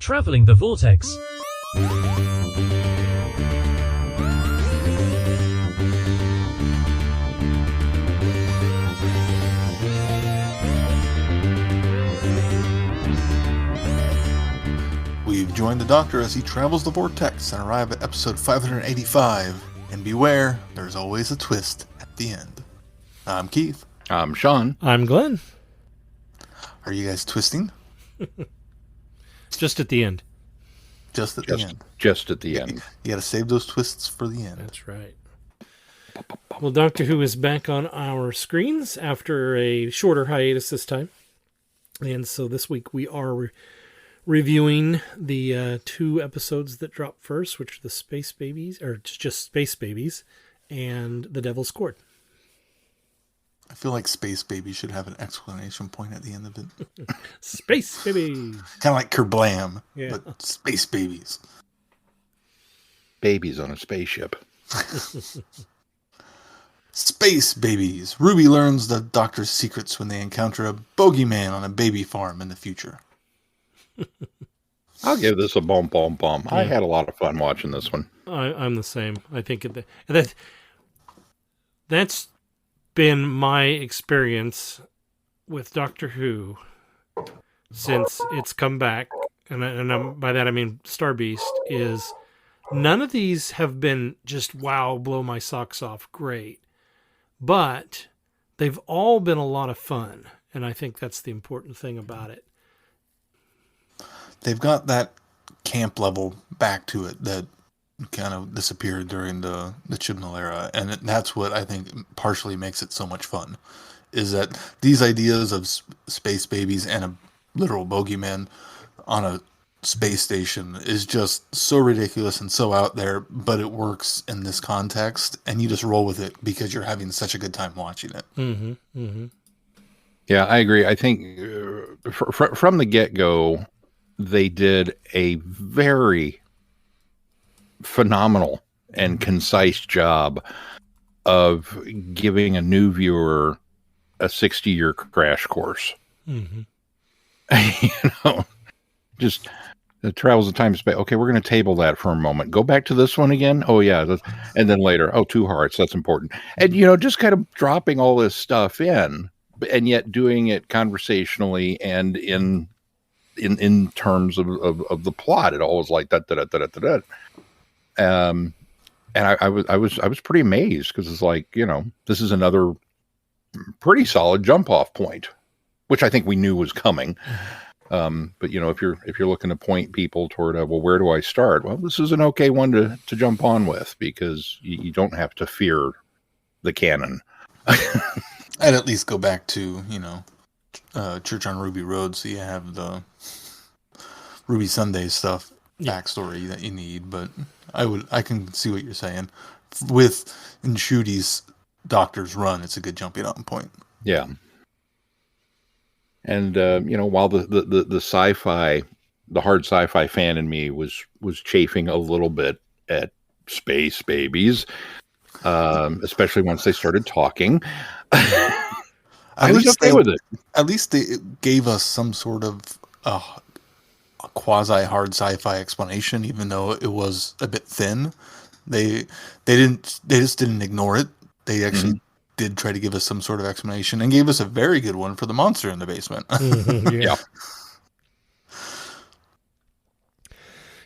Traveling the Vortex. We've joined the Doctor as he travels the Vortex and arrive at episode 585. And beware, there's always a twist at the end. I'm Keith. I'm Sean. I'm Glenn. Are you guys twisting? Just at the end. Just at the end. Just at the end. You gotta save those twists for the end. That's right. Well, Doctor Who is back on our screens after a shorter hiatus this time. And so this week we are reviewing the two episodes that dropped first, which are the Space Babies, or just Space Babies, and The Devil's Court. I feel like Space Baby should have an exclamation point at the end of it. Space Baby! Kind of like Kerblam, Yeah. but Space Babies. Babies on a spaceship. Space Babies. Ruby learns the Doctor's secrets when they encounter a bogeyman on a baby farm in the future. I'll give this a bum. Yeah. I had a lot of fun watching this one. I'm the same. I think that's been my experience with Doctor Who since it's come back, and by that I mean Star Beast, is none of these have been just wow, blow my socks off, great, but they've all been a lot of fun, and I think that's the important thing about it. They've got that camp level back to it that kind of disappeared during the Chibnall era, and that's what I think partially makes it so much fun, is that these ideas of space babies and a literal bogeyman on a space station is just so ridiculous and so out there, but it works in this context, and you just roll with it because you're having such a good time watching it. Mm-hmm. Mm-hmm. Yeah, I agree. I think from the get-go, they did a very phenomenal and concise job of giving a new viewer a 60-year crash course. Mm-hmm. Just the travels of time and space. Okay, we're going to table that for a moment. Go back to this one again. Oh, yeah. And then later, two hearts. That's important. And, just kind of dropping all this stuff in, and yet doing it conversationally and in terms of the plot. It always like that. And I was pretty amazed, because it's like, this is another pretty solid jump off point, which I think we knew was coming. But if you're looking to point people toward where do I start? Well, this is an okay one to jump on with, because you don't have to fear the canon. I'd at least go back to Church on Ruby Road, so you have the Ruby Sunday stuff, backstory that you need. But I can see what you're saying. With Nshudi's Doctor's run, it's a good jumping on point. Yeah. And while the sci-fi, the hard sci-fi fan in me was chafing a little bit at Space Babies, especially once they started talking. I was okay with it. At least they gave us some sort of a quasi hard sci-fi explanation, even though it was a bit thin. They just didn't ignore it. They actually did try to give us some sort of explanation, and gave us a very good one for the monster in the basement. Yeah.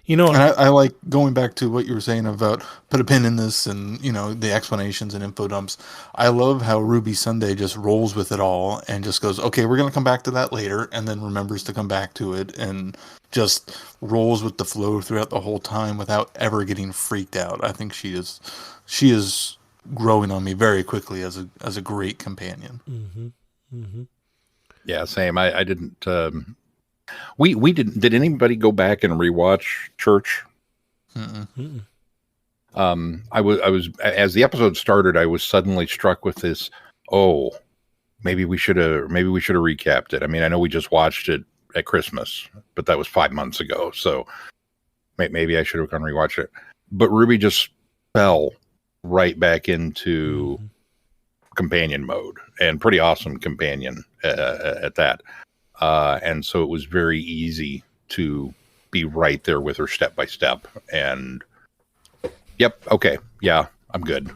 And I like going back to what you were saying about put a pin in this and, the explanations and info dumps. I love how Ruby Sunday just rolls with it all and just goes, okay, we're going to come back to that later, and then remembers to come back to it, and just rolls with the flow throughout the whole time without ever getting freaked out. I think she is growing on me very quickly as a great companion. Mm-hmm. Mm-hmm. Yeah, same. I didn't... We didn't. Did anybody go back and rewatch Church? Mm-mm. I was as the episode started, I was suddenly struck with this. Oh, maybe we should have recapped it. I mean, I know we just watched it at Christmas, but that was 5 months ago. So maybe I should have gone rewatch it. But Ruby just fell right back into companion mode, and pretty awesome companion at that. And so it was very easy to be right there with her step by step. And yep, okay, yeah, I'm good.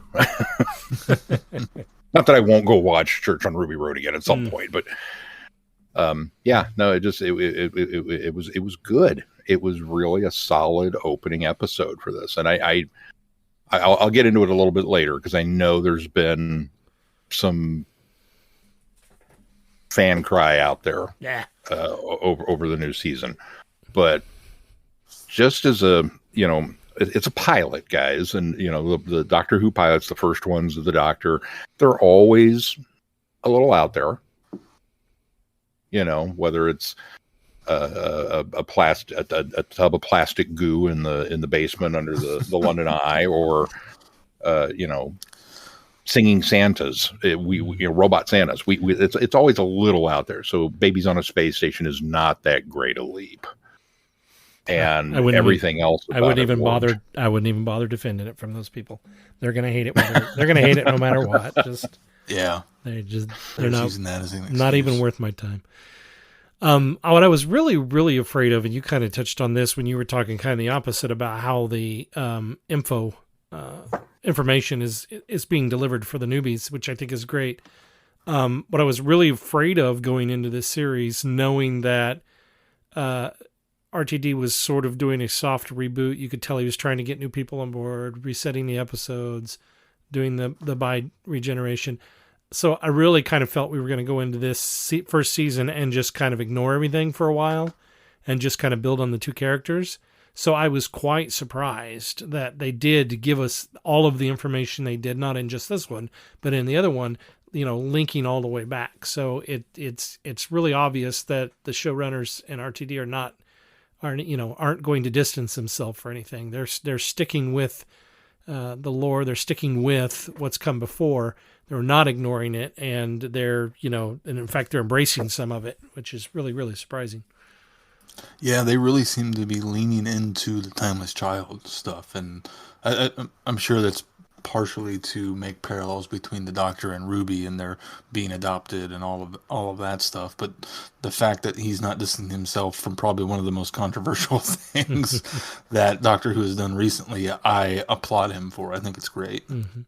Not that I won't go watch Church on Ruby Road again at some point, but yeah, no, it was good. It was really a solid opening episode for this, and I'll get into it a little bit later because I know there's been some fan cry out there over the new season, but just as a, you know, it's a pilot, guys, and you know the Doctor Who pilots, the first ones of the Doctor, they're always a little out there. You know, whether it's a tub of plastic goo in the basement under the London Eye, or you know, singing Santas, robot Santas. It's always a little out there. So Babies on a Space Station is not that great a leap. And everything else. I wouldn't even bother defending it from those people. They're gonna hate it. They're gonna hate it no matter what. Just yeah, they're not even worth my time. What I was really, really afraid of, and you kind of touched on this when you were talking kind of the opposite about how the information is being delivered for the newbies, which I think is great. What I was really afraid of going into this series, knowing that RTD was sort of doing a soft reboot. You could tell he was trying to get new people on board, resetting the episodes, doing the bi regeneration. So I really kind of felt we were going to go into this first season and just kind of ignore everything for a while and just kind of build on the two characters. So I was quite surprised that they did give us all of the information they did, not in just this one, but in the other one, you know, linking all the way back. So it's really obvious that the showrunners and RTD aren't going to distance themselves for anything. They're sticking with the lore. They're sticking with what's come before. They're not ignoring it, and and in fact, they're embracing some of it, which is really, really surprising. Yeah, they really seem to be leaning into the Timeless Child stuff, and I'm sure that's partially to make parallels between the Doctor and Ruby and their being adopted and all of that stuff. But the fact that he's not distancing himself from probably one of the most controversial things that Doctor Who has done recently, I applaud him for. I think it's great. Mm-hmm.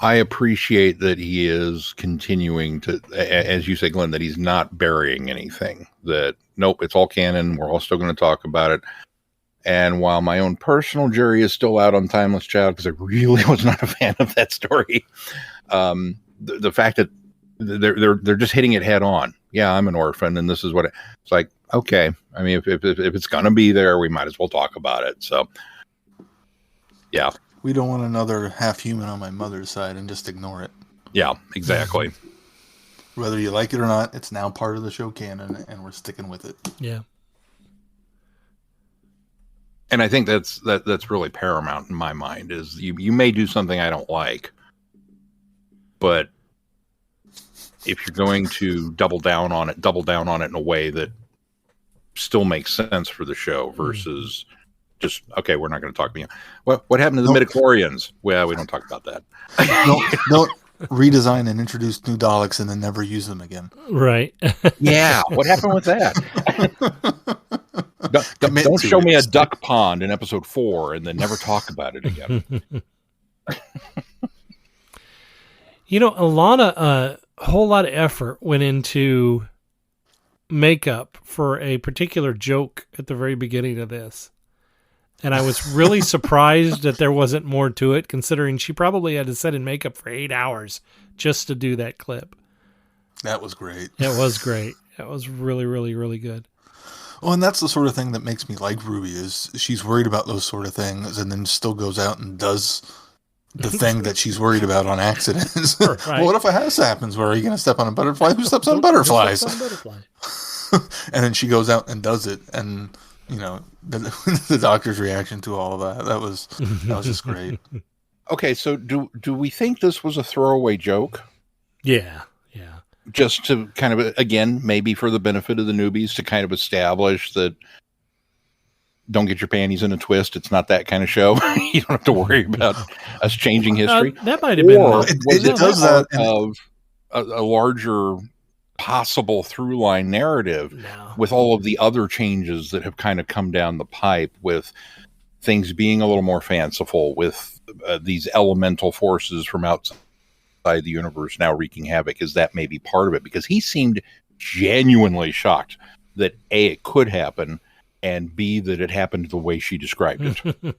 I appreciate that he is continuing to, as you say, Glenn, that he's not burying anything. That, nope, it's all canon. We're all still going to talk about it. And while my own personal jury is still out on Timeless Child, because I really was not a fan of that story, the fact that they're just hitting it head on. Yeah, I'm an orphan, and this is what it's like. Okay, I mean, if it's going to be there, we might as well talk about it. So, yeah. We don't want another half human on my mother's side and just ignore it. Yeah, exactly. Whether you like it or not, it's now part of the show canon, and we're sticking with it. Yeah. And I think that's really paramount in my mind. Is you may do something I don't like, but if you're going to double down on it in a way that still makes sense for the show versus. Just, okay, we're not going to talk about it. What happened to the midichlorians? Well, we don't talk about that. Don't redesign and introduce new Daleks and then never use them again. Right. Yeah, what happened with that? Don't show me a duck pond in episode 4 and then never talk about it again. You know, a whole lot of effort went into makeup for a particular joke at the very beginning of this. And I was really surprised that there wasn't more to it, considering she probably had to sit in makeup for 8 hours just to do that clip. That was great. It was great. It was really, really, really good. Well, and that's the sort of thing that makes me like Ruby, is she's worried about those sort of things and then still goes out and does the thing that she's worried about on accident. Right. Well, what if a house happens? Where are you going to step on a butterfly? Who steps on butterflies? And then she goes out and does it, and you know, the Doctor's reaction to all of that was just great. Okay, so do we think this was a throwaway joke? Yeah. Just to kind of, again, maybe for the benefit of the newbies, to kind of establish that don't get your panties in a twist. It's not that kind of show. You don't have to worry about us changing history. That might have been. It does that of a larger possible through line narrative with all of the other changes that have kind of come down the pipe, with things being a little more fanciful, with these elemental forces from outside the universe now wreaking havoc. Is that maybe part of it? Because he seemed genuinely shocked that A, it could happen, and B, that it happened the way she described it.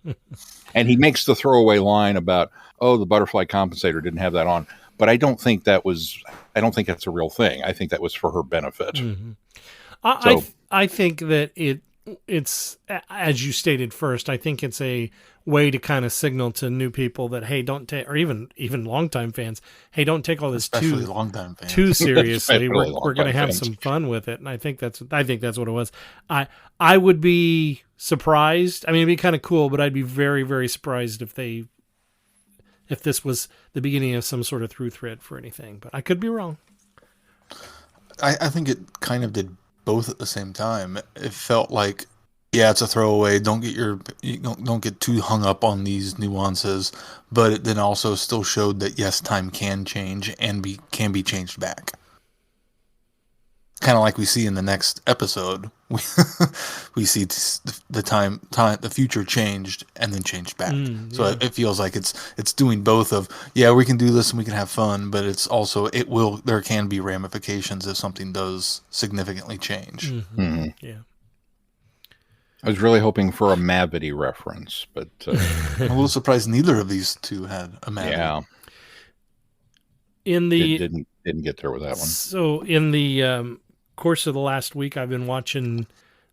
And he makes the throwaway line about, oh, the butterfly compensator didn't have that on. But I don't think that's a real thing. I think that was for her benefit. Mm-hmm. I think that it's, as you stated first, I think it's a way to kind of signal to new people that, hey, don't take, or even longtime fans, hey, don't take all this too seriously. We're going to have some fun with it. And I think that's what it was. I would be surprised. I mean, it'd be kind of cool, but I'd be very, very surprised if this was the beginning of some sort of through thread for anything, but I could be wrong. I think it kind of did both at the same time. It felt like, yeah, it's a throwaway. Don't get too hung up on these nuances, but it then also still showed that yes, time can change and can be changed back. Kind of like we see in the next episode, we see the future changed and then changed back. So it feels like it's doing both of, yeah, we can do this and we can have fun, but it's also there can be ramifications if something does significantly change. Mm-hmm. Mm-hmm. Yeah. I was really hoping for a Mavity reference, but I'm a little surprised neither of these two had a Mavity. Yeah. Didn't get there with that one. So in the course of the last week, I've been watching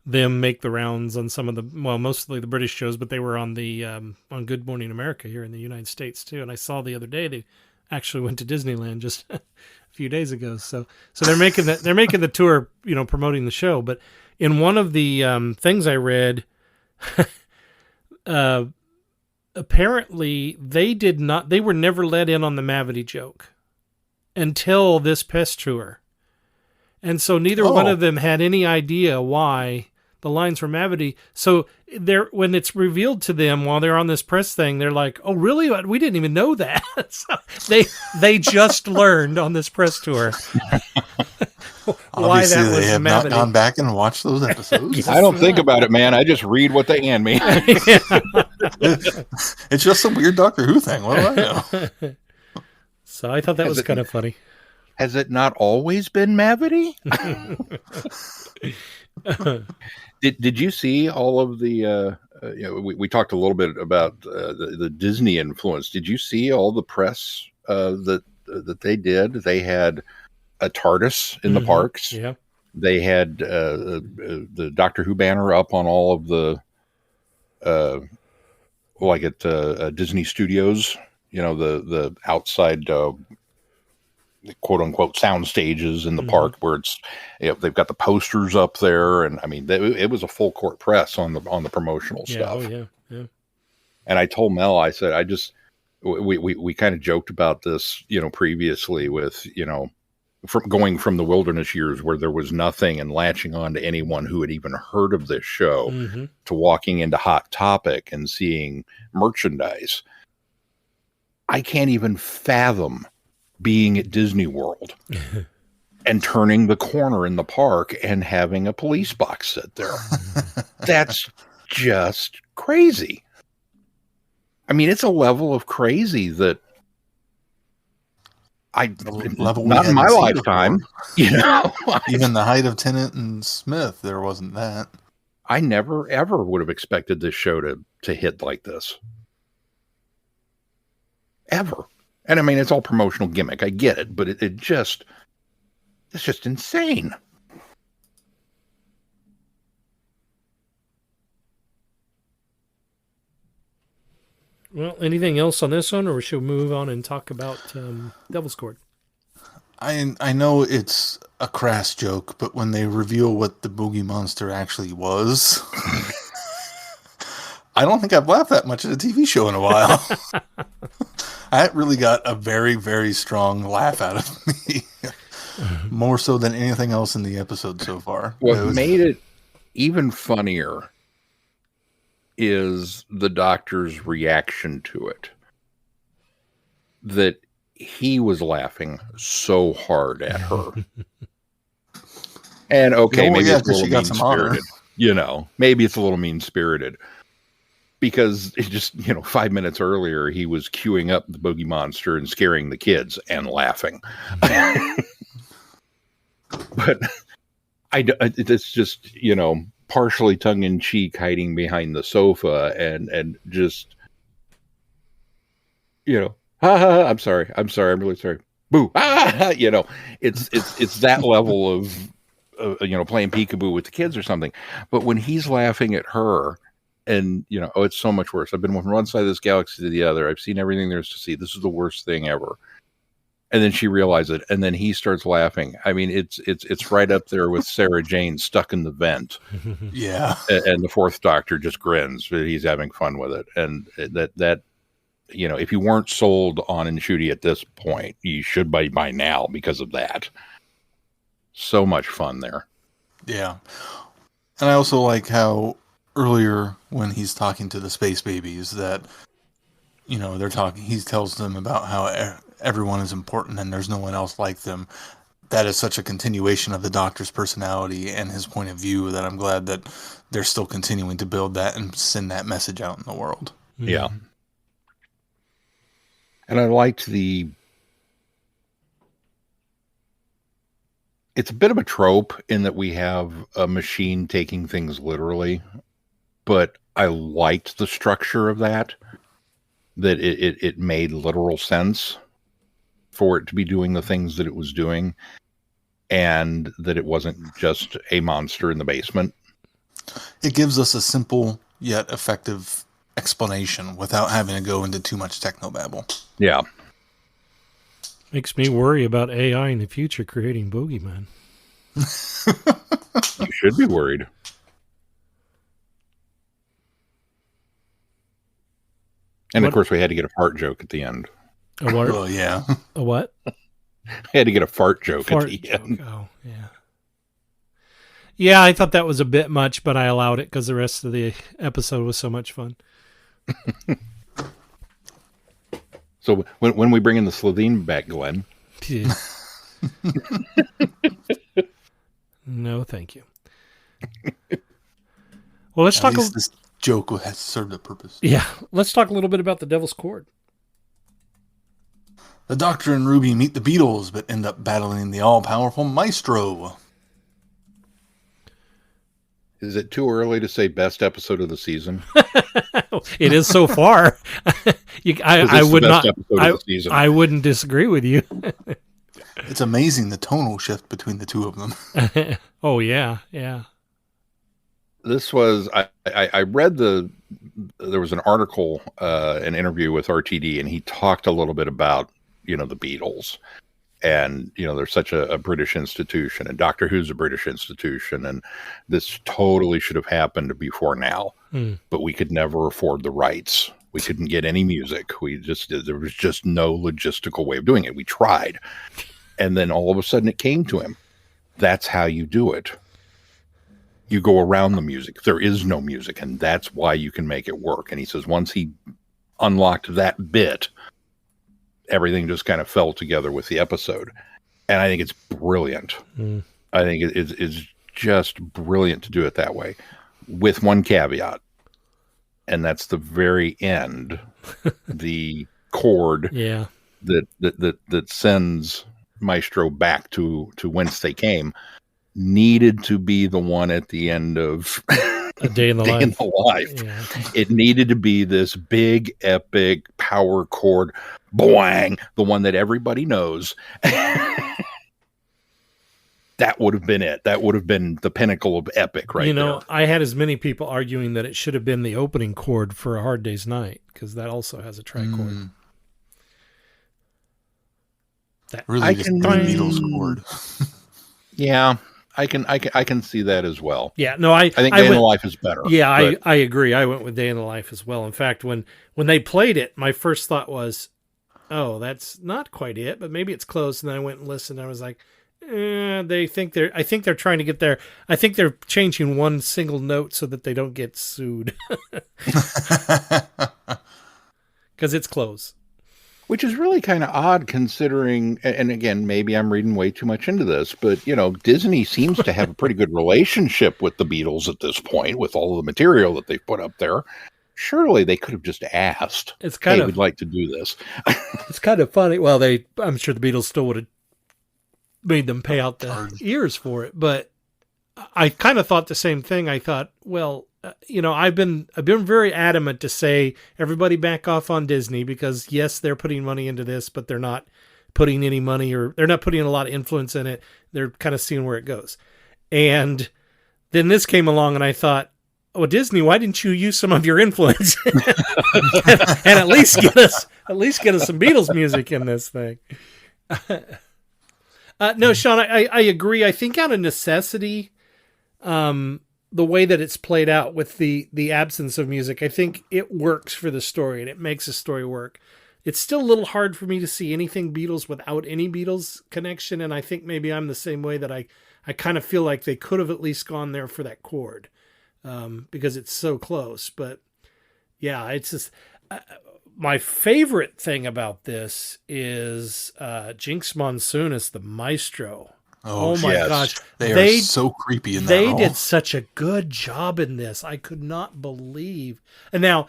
them make the rounds on some of mostly the British shows, but they were on the on Good Morning America here in the United States too. And I saw the other day they actually went to Disneyland just a few days ago. So they're making the tour, promoting the show. But in one of the things I read, apparently they were never let in on the Mavity joke until this press tour. And so neither one of them had any idea why the lines were Mavity. So when it's revealed to them while they're on this press thing, they're like, "Oh, really? We didn't even know that." So they just learned on this press tour why that was they have Mavity. Not gone back and watched those episodes. I don't think about it, man. I just read what they hand me. It's just some weird Doctor Who thing. What do I know? So I thought that was kind of funny. Has it not always been Mavity? Did you see all of the? We talked a little bit about the Disney influence. Did you see all the press that they did? They had a TARDIS in the parks. Yeah. They had the Doctor Who banner up on all of the like at Disney Studios. The outside. Quote unquote sound stages in the park where it's they've got the posters up there, and I mean it was a full court press on the promotional stuff. Oh yeah. And I told Mel, I said, we kind of joked about this previously with from going from the wilderness years where there was nothing and latching on to anyone who had even heard of this show to walking into Hot Topic and seeing merchandise. I can't even fathom being at Disney World and turning the corner in the park and having a police box sit there. That's just crazy. I mean, it's a level of crazy that not in my lifetime, Even the height of Tennant and Smith, there wasn't that. I never, ever would have expected this show to hit like this. Ever. And I mean, it's all promotional gimmick. I get it, but it's just insane. Well, anything else on this one, or should we move on and talk about Devil's Court? I know it's a crass joke, but when they reveal what the boogie monster actually was, I don't think I've laughed that much at a TV show in a while. I really got a very, very strong laugh out of me. More so than anything else in the episode so far. What made it even funnier is the doctor's reaction to it. That he was laughing so hard at her And okay, yeah, well, maybe yeah, it's a because little she got some honor. mean-spirited. Maybe it's a little mean-spirited. Because it just, 5 minutes earlier, he was queuing up the boogie monster and scaring the kids and laughing. But it's just, partially tongue-in-cheek, hiding behind the sofa and just, ha, ha, ha, I'm sorry, I'm really sorry. Boo! Ah, it's that level of, playing peekaboo with the kids or something. But when he's laughing at her, and it's so much worse. I've been from one side of this galaxy to the other. I've seen everything there is to see. This is the worst thing ever. And then she realizes it, and then he starts laughing. I mean, it's right up there with Sarah Jane stuck in the vent. Yeah. And the fourth Doctor just grins, but he's having fun with it. And that if you weren't sold on Ncuti at this point, you should by now because of that. So much fun there. Yeah. And I also like how earlier when he's talking to the space babies that, they're talking, he tells them about how everyone is important and there's no one else like them. That is such a continuation of the Doctor's personality and his point of view that I'm glad that they're still continuing to build that and send that message out in the world. Yeah. And I liked it's a bit of a trope in that we have a machine taking things literally, but I liked the structure of that it made literal sense for it to be doing the things that it was doing, and that it wasn't just a monster in the basement. It gives us a simple yet effective explanation without having to go into too much technobabble. Yeah. Makes me worry about AI in the future creating bogeyman. You should be worried. And of course, we had to get a fart joke at the end. A what? Oh, yeah. A what? I had to get a fart joke at the end. Oh, yeah. Yeah, I thought that was a bit much, but I allowed it because the rest of the episode was so much fun. So when we bring in the Slovene back, Glenn. No, thank you. Well, let's talk. This joke has served a purpose. Yeah, let's talk a little bit about the Devil's Cord. The Doctor and Ruby meet the Beatles, but end up battling the all-powerful Maestro. Is it too early to say best episode of the season? It is so far. I would not. I wouldn't disagree with you. It's amazing the tonal shift between the two of them. Oh yeah, yeah. This was I read there was an article, an interview with RTD, and he talked a little bit about the Beatles. And, they're such a British institution, and Doctor Who's a British institution, and this totally should have happened before now. But we could never afford the rights. We couldn't get any music. There was just no logistical way of doing it. We tried. And then all of a sudden it came to him. That's how you do it. You go around the music. There is no music, and that's why you can make it work. And he says once he unlocked that bit, everything just kind of fell together with the episode. And I think it's brilliant. I think it's just brilliant to do it that way, with one caveat. And that's the very end, the chord that sends Maestro back to whence they came needed to be the one at the end of A Day in the Life. Yeah. It needed to be this big, epic power chord, boing, the one that everybody knows. That would have been it. That would have been the pinnacle of epic right there. I had as many people arguing that it should have been the opening chord for A Hard Day's Night, because that also has a trichord. Really just the Beatles chord. Yeah. I can see that as well. Yeah, no, I think Day in the Life is better. Yeah, I agree. I went with Day in the Life as well. In fact, when they played it, my first thought was, oh, that's not quite it, but maybe it's close. And then I went and listened. And I was like, I think they're trying to get there. I think they're changing one single note so that they don't get sued. Because it's close. Which is really kind of odd considering, and again, maybe I'm reading way too much into this, but Disney seems to have a pretty good relationship with the Beatles at this point, with all of the material that they've put up there. Surely they could have just asked, "Hey, we'd like to do this." It's kind of funny. Well, I'm sure the Beatles still would have made them pay out the ears for it, but I kind of thought the same thing. I thought, well, I've been very adamant to say everybody back off on Disney, because yes, they're putting money into this, but they're not putting any money, or they're not putting a lot of influence in it. They're kind of seeing where it goes. And then this came along and I thought, oh, Disney, why didn't you use some of your influence and at least get us some Beatles music in this thing? No, Sean, I agree. I think out of necessity, the way that it's played out with the absence of music, I think it works for the story and it makes the story work. It's still a little hard for me to see anything Beatles without any Beatles connection. And I think maybe I'm the same way, that I kind of feel like they could have at least gone there for that chord, because it's so close. But yeah, it's just, my favorite thing about this is Jinx Monsoon as the maestro. Oh my gosh. They are so creepy in that They role. did such a good job in this. I could not believe. And now,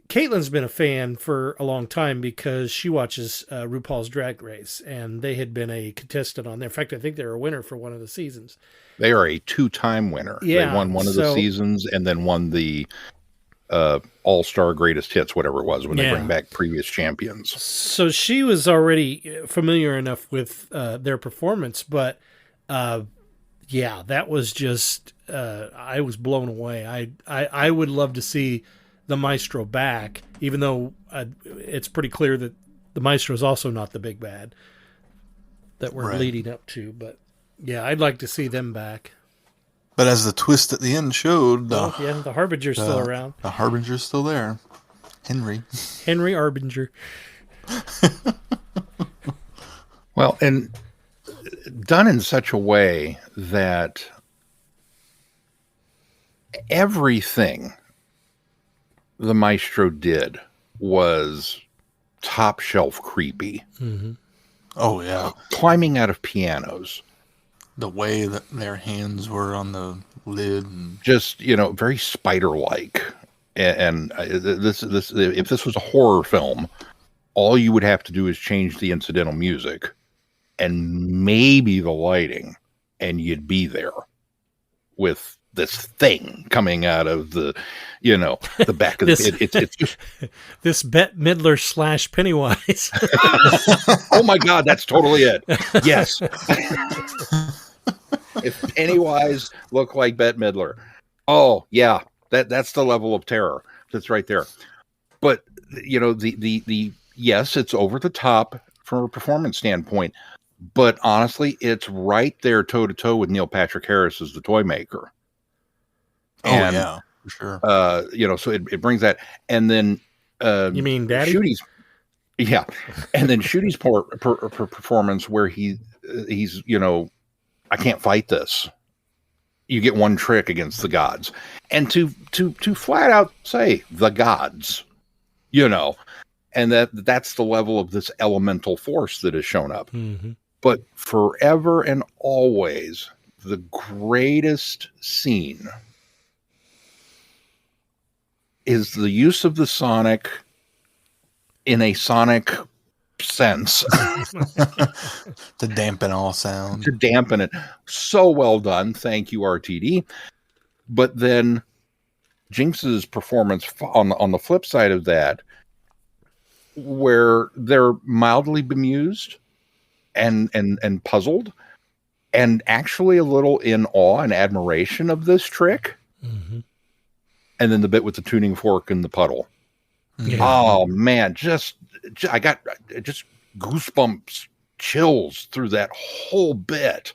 Caitlin's been a fan for a long time because she watches RuPaul's Drag Race, and they had been a contestant on there. In fact, I think they were a winner for one of the seasons. They are a 2-time winner. Yeah, they won one of the seasons and then won the All-Star Greatest Hits, whatever it was, when they bring back previous champions. So she was already familiar enough with their performance, but yeah, that was just, I was blown away. I would love to see the maestro back, even though it's pretty clear that the maestro is also not the big bad that we're leading up to. But yeah, I'd like to see them back. But as the twist at the end showed, the Harbinger's still around. The Harbinger's still there. Henry Harbinger. Well, and done in such a way that everything the maestro did was top shelf creepy. Mm-hmm. Oh yeah, climbing out of pianos, the way that their hands were on the lid, and just very spider-like. And this if this was a horror film, all you would have to do is change the incidental music and maybe the lighting, and you'd be there with this thing coming out of the the back of the this Bette Midler / Pennywise. Oh my God, that's totally it. Yes. If Pennywise looked like Bette Midler, oh yeah, that's the level of terror that's right there. But the yes, it's over the top from a performance standpoint, but honestly, it's right there toe to toe with Neil Patrick Harris as the toy maker. And, yeah, for sure. So it brings that, and then you mean Daddy? Shooty's, yeah, and then Shooty's performance where he's I can't fight this. You get one trick against the gods, and to flat out say the gods, and that's the level of this elemental force that has shown up. Mm-hmm. But forever and always, the greatest scene is the use of the Sonic in a Sonic sense. To dampen all sound. To dampen it. So well done. Thank you, RTD. But then Jinx's performance on the flip side of that, where they're mildly bemused and puzzled and actually a little in awe and admiration of this trick. Mm-hmm. And then the bit with the tuning fork and the puddle. Yeah. Oh man, I got just goosebumps, chills through that whole bit.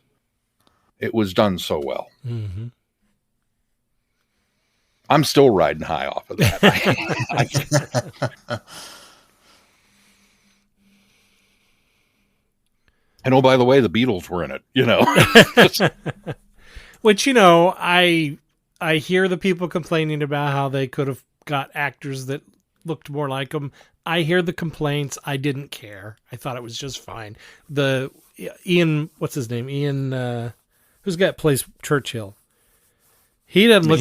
It was done so well. Mm-hmm. I'm still riding high off of that. And oh, by the way, the Beatles were in it, Which, I hear the people complaining about how they could have got actors that looked more like him. I hear the complaints. I didn't care. I thought it was just fine. The Ian, what's his name? Ian, who's got plays Churchill? He doesn't look.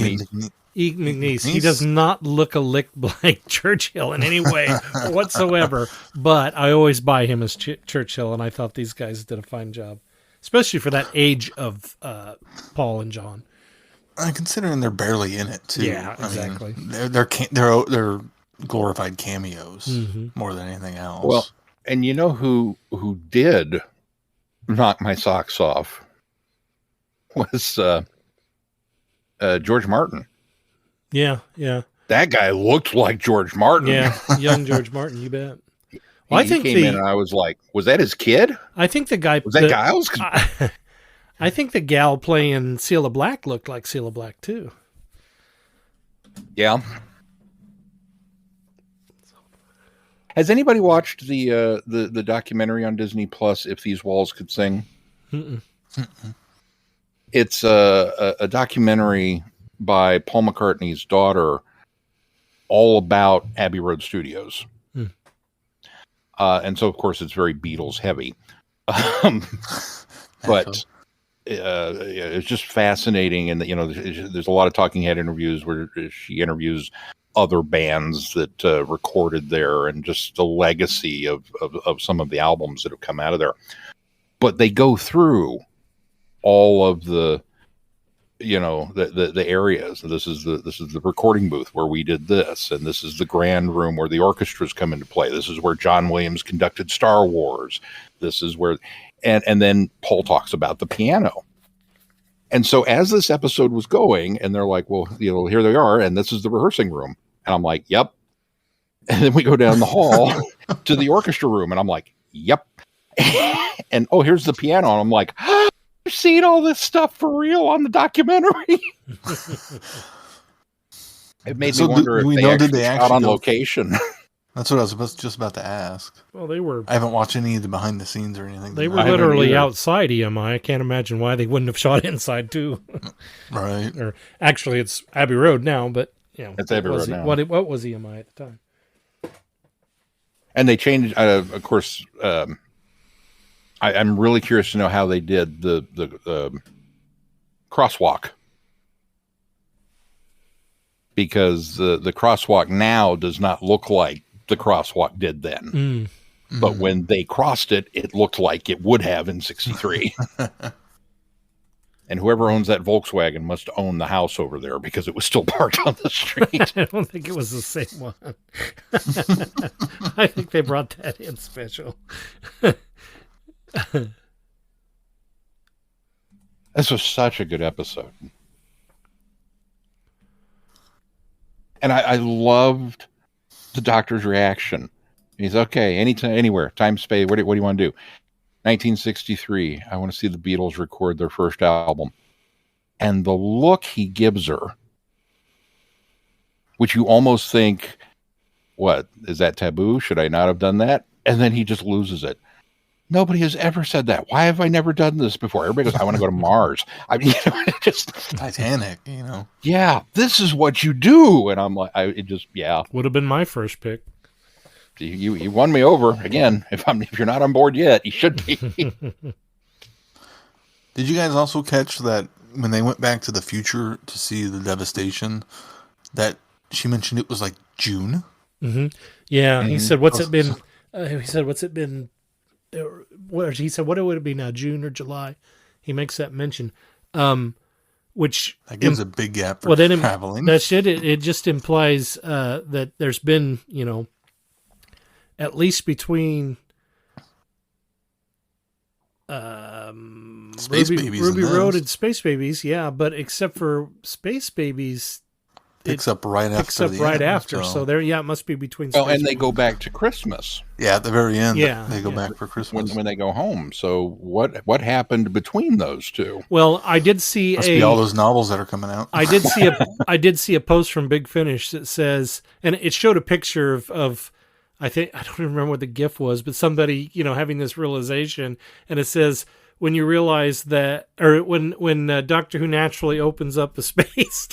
Ian McNeice. He does not look a lick like Churchill in any way whatsoever. But I always buy him as Churchill, and I thought these guys did a fine job, especially for that age of Paul and John. Considering they're barely in it too. Yeah, exactly. I mean, they're glorified cameos more than anything else. Well, and you know who did knock my socks off was George Martin. Yeah. That guy looked like George Martin. Yeah, young George Martin, you bet. Well, I think he came in and I was like, was that his kid? I think the guy... Was that Giles? I think the gal playing Seal of Black looked like Seal of Black, too. Yeah. Has anybody watched the documentary on Disney Plus, If These Walls Could Sing? It's a documentary by Paul McCartney's daughter, all about Abbey Road Studios. And so, of course, it's very Beatles heavy. But it's just fascinating. And, there's a lot of talking head interviews where she interviews other bands that recorded there and just the legacy of some of the albums that have come out of there. But they go through all of the areas. This is the recording booth where we did this, and this is the grand room where the orchestras come into play. This is where John Williams conducted Star Wars. This is where, and then Paul talks about the piano. And so as this episode was going, and they're like, well, here they are, and this is the rehearsing room. And I'm like, yep. And then we go down the hall to the orchestra room, and I'm like, yep. And here's the piano. And I'm like, you've seen all this stuff for real on the documentary. It made me wonder if they actually shot on location. That's what I was just about to ask. Well, they were. I haven't watched any of the behind the scenes or anything. They were literally outside EMI. I can't imagine why they wouldn't have shot inside too. Right. Or actually, it's Abbey Road now, but it's Abbey Road now. What was EMI at the time? And they changed, of course. I'm really curious to know how they did the crosswalk, because the crosswalk now does not look like the crosswalk did then. But when they crossed it, it looked like it would have in '63. And whoever owns that Volkswagen must own the house over there, because it was still parked on the street. I don't think it was the same one. I think they brought that in special. This was such a good episode. And I loved the doctor's reaction. He's okay, anytime, anywhere, time, space. What do you want to do? 1963. I want to see the Beatles record their first album. And the look he gives her, which you almost think, what, is that taboo? Should I not have done that? And then he just loses it. Nobody has ever said that. Why have I never done this before? Everybody goes, I want to go to Mars. I mean, just Titanic, Yeah, this is what you do. And I'm like, Would have been my first pick. You won me over again. If you're not on board yet, you should be. Did you guys also catch that when they went back to the future to see the devastation, that she mentioned it was like June? Mm-hmm. Yeah, he said, "What's it been?" He said, "What's it been?" He said, "What would it be now, June or July?" He makes that mention, which that gives a big gap for traveling. That's it. It just implies that there's been, at least between Ruby Road and Space Babies, yeah. But except for Space Babies, picks up right after. So there, it must be between. Well, and they go back to Christmas. Yeah, at the very end. Yeah, they go back for Christmas when they go home. So what happened between those two? Well, I did see be all those novels that are coming out. I did see a post from Big Finish that says, and it showed a picture of I don't remember what the GIF was, but somebody having this realization, and it says, when you realize that, or when Doctor Who naturally opens up the space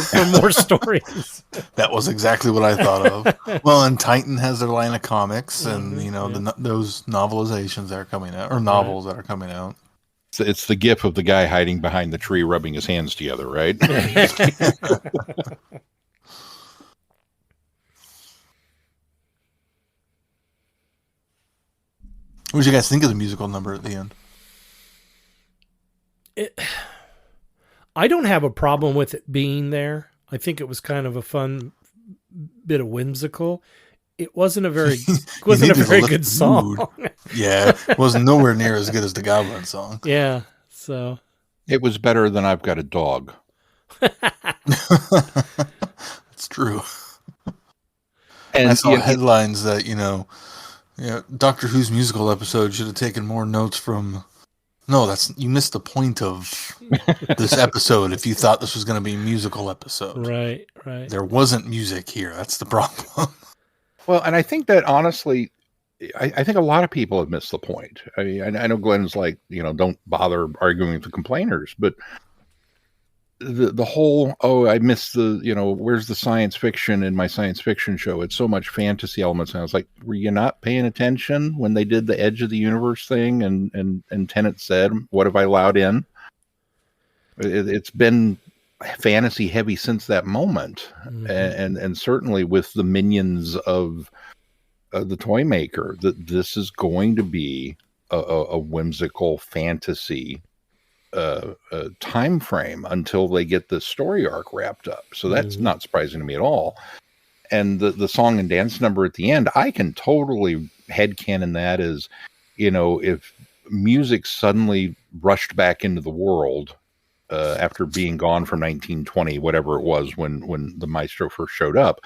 for more stories. That was exactly what I thought of. Well, and Titan has their line of comics, and those novelizations that are coming out, or novels that are coming out. It's the gif of the guy hiding behind the tree, rubbing his hands together, right? What did you guys think of the musical number at the end? I don't have a problem with it being there. I think it was kind of a fun bit of whimsical. It wasn't a very good song. Yeah, it wasn't nowhere near as good as the Goblin song. Yeah, so it was better than I've Got a Dog. It's true. And I saw headlines that Doctor Who's musical episode should have taken more notes from. No, you missed the point of this episode if you thought this was going to be a musical episode. Right. There wasn't music here. That's the problem. Well, and I think that honestly, I think a lot of people have missed the point. I mean, I know Glenn's like, don't bother arguing with the complainers, but the whole, I missed where's the science fiction in my science fiction show? It's so much fantasy elements. And I was like, were you not paying attention when they did the Edge of the Universe thing and Tennant said, what have I allowed in? It's been fantasy heavy since that moment. Mm-hmm. And certainly with the minions of the toy maker, that this is going to be a whimsical fantasy time frame until they get the story arc wrapped up. So that's not surprising to me at all. And the song and dance number at the end, I can totally headcanon that as, if music suddenly rushed back into the world after being gone from 1920, whatever it was when the maestro first showed up,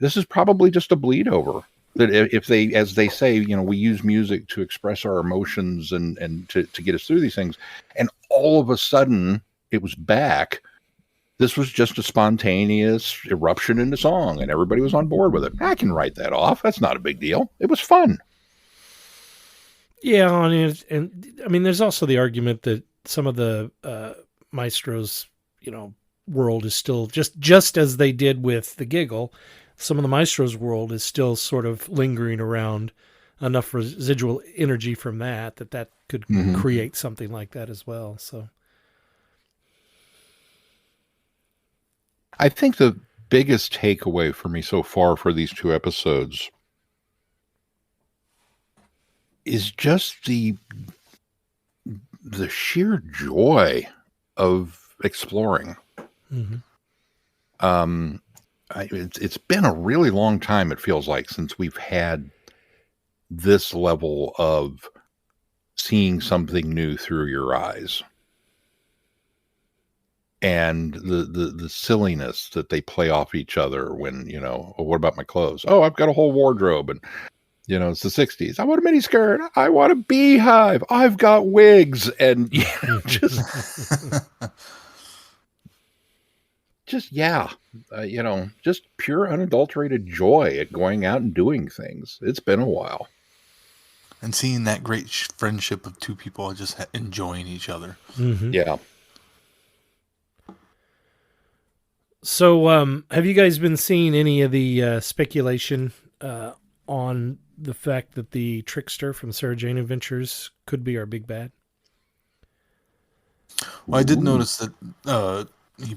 this is probably just a bleed over. That if they, as they say, we use music to express our emotions and to get us through these things, and all of a sudden it was back. This was just a spontaneous eruption into song, and everybody was on board with it. I can write that off. That's not a big deal. It was fun. Yeah, and I mean, there's also the argument that some of the maestros, world is still just as they did with the Giggle. Some of the maestros' world is still sort of lingering around, enough residual energy from that could create something like that as well. So I think the biggest takeaway for me so far for these two episodes is just the sheer joy of exploring. Mm-hmm. It's been a really long time, it feels like, since we've had this level of seeing something new through your eyes. And the silliness that they play off each other when, oh, what about my clothes? Oh, I've got a whole wardrobe. And, it's the 60s. I want a mini skirt. I want a beehive. I've got wigs. And just pure unadulterated joy at going out and doing things. It's been a while. And seeing that great friendship of two people just enjoying each other. Mm-hmm. Yeah. So, have you guys been seeing any of the speculation on the fact that the trickster from Sarah Jane Adventures could be our big bad? Well, I did notice that he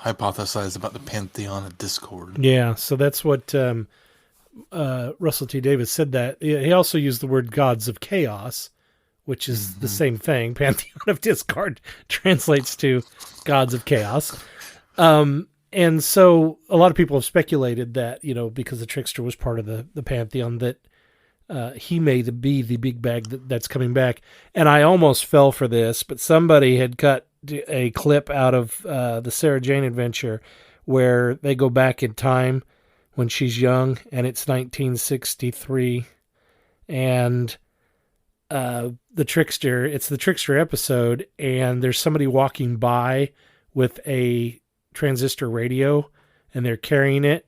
hypothesized about the Pantheon of Discord. Yeah, so that's what Russell T. Davis said. That he also used the word gods of chaos, which is the same thing. Pantheon of Discord translates to gods of chaos. And so a lot of people have speculated that, because the trickster was part of the Pantheon, that he may be the big bag that's coming back. And I almost fell for this, but somebody had cut a clip out of the Sarah Jane Adventure where they go back in time when she's young, and it's 1963, and it's the trickster episode, and there's somebody walking by with a transistor radio, and they're carrying it,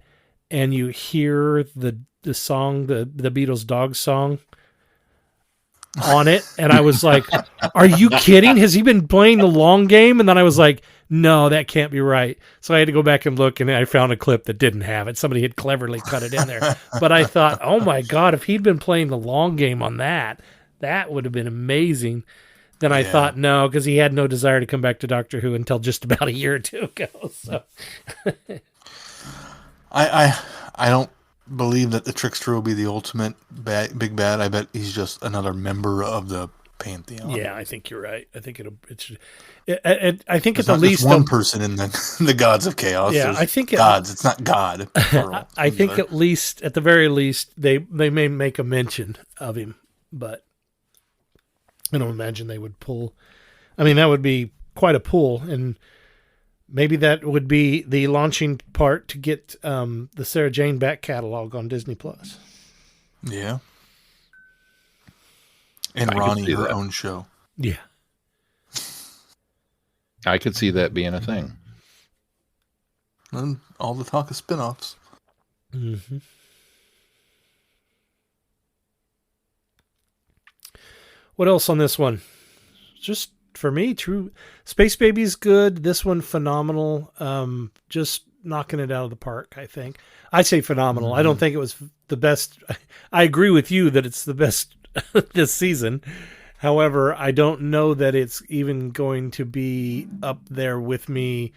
and you hear the song, the Beatles' Dog Song on it, and I was like, are you kidding? Has he been playing the long game? And then I was like, no, that can't be right. So I had to go back and look, and I found a clip that didn't have it. Somebody had cleverly cut it in there. But I thought, oh my God, if he'd been playing the long game on that, that would have been amazing. Then I thought, no, because he had no desire to come back to Doctor Who until just about a year or two ago. So I don't believe that the Trickster will be the ultimate big bad. I bet he's just another member of the Pantheon. Yeah, I think you're right. I think I think There's at the not least just one person in the Gods of Chaos. Yeah, There's I think gods. It's not God. Plural, I think at the very least, they may make a mention of him, but I don't imagine they would pull. I mean, that would be quite a pull, and maybe that would be the launching part to get the Sarah Jane back catalog on Disney Plus. Yeah. And Ronnie, her own show. Yeah. I could see that being a thing. And all the talk of spinoffs. Mm-hmm. What else on this one? Just for me, true. Space Baby's good. This one, phenomenal. Just knocking it out of the park, I think. I say phenomenal. I don't think it was the best. I agree with you that it's the best this season. However, I don't know that it's even going to be up there with me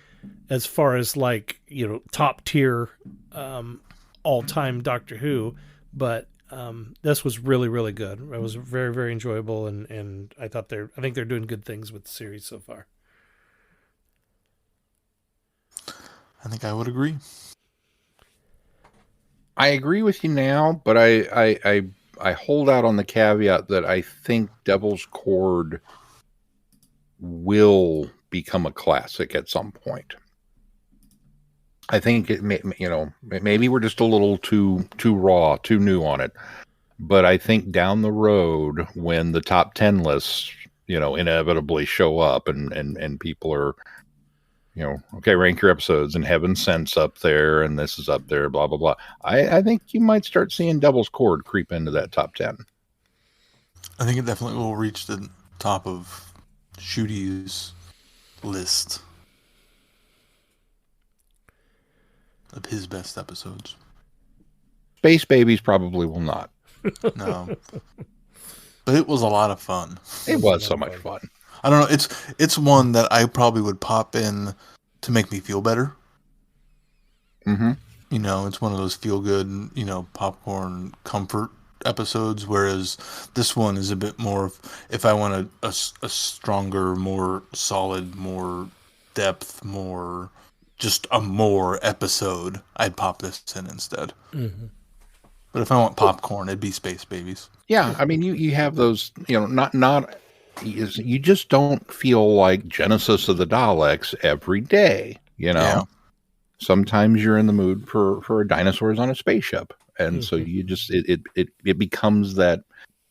as far as top tier all time Doctor Who. But this was really, really good. It was very, very enjoyable, and I think they're doing good things with the series so far. I think I would agree. I agree with you now, but I hold out on the caveat that I think Devil's Cord will become a classic at some point. I think maybe we're just a little too raw, too new on it. But I think down the road, when the top 10 lists, inevitably show up and people are, okay, rank your episodes, and Heaven Sent's up there, and this is up there, blah, blah, blah. I think you might start seeing Devil's Cord creep into that top 10. I think it definitely will reach the top of Shooty's list of his best episodes. Space Babies probably will not. No. But it was a lot of fun. It was so much fun. I don't know. It's one that I probably would pop in to make me feel better. Mm-hmm. It's one of those feel good, popcorn comfort episodes. Whereas this one is a bit more of, if I want a stronger, more solid, more depth, more just a more episode, I'd pop this in instead. Mm-hmm. But if I want popcorn, it'd be Space Babies. Yeah, I mean, you have those, you just don't feel like Genesis of the Daleks every day, Yeah. Sometimes you're in the mood for dinosaurs on a spaceship. And so you just, it becomes that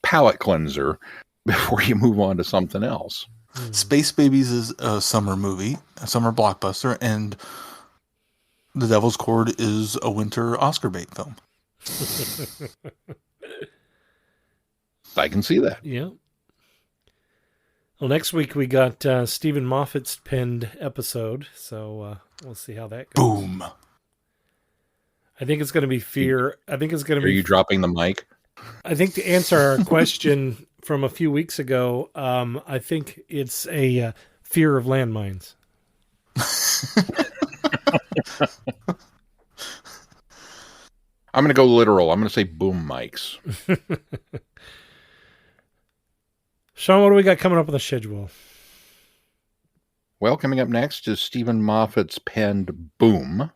palate cleanser before you move on to something else. Space Babies is a summer movie, a summer blockbuster, and The Devil's Cord is a winter Oscar bait film. I can see that. Yeah. Well, next week we got Stephen Moffat's penned episode, so we'll see how that goes. Boom. I think it's going to be fear. I think it's going to be. Are you dropping the mic? I think to answer our question from a few weeks ago, I think it's a fear of landmines. I'm going to go literal. I'm going to say boom mics. Sean, what do we got coming up on the schedule? Well, coming up next is Stephen Moffat's penned Boom.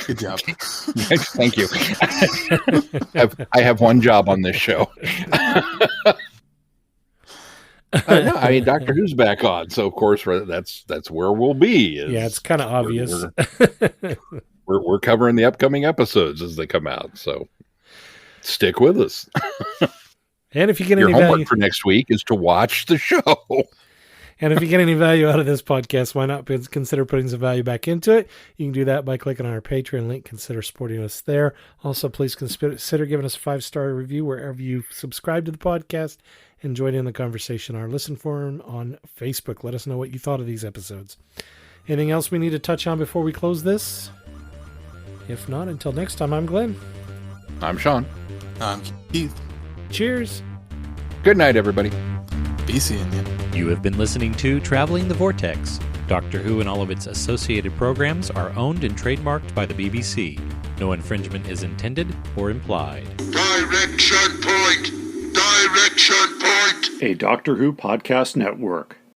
Good job. Thank you. I have one job on this show. No, I mean, Doctor Who's back on, so of course that's where we'll be. Yeah, it's kind of obvious. We're covering the upcoming episodes as they come out, so stick with us. And if you get your any homework value for next week is to watch the show. And if you get any value out of this podcast, why not consider putting some value back into it? You can do that by clicking on our Patreon link. Consider supporting us there. Also, please consider giving us a 5-star review wherever you subscribe to the podcast and join in the conversation on our listen forum on Facebook. Let us know what you thought of these episodes. Anything else we need to touch on before we close this? If not, until next time, I'm Glenn. I'm Sean. I'm Keith. Cheers. Good night, everybody. Be seeing you. You have been listening to Traveling the Vortex. Doctor Who and all of its associated programs are owned and trademarked by the BBC. No infringement is intended or implied. Direction point! Direction point! A Doctor Who podcast network.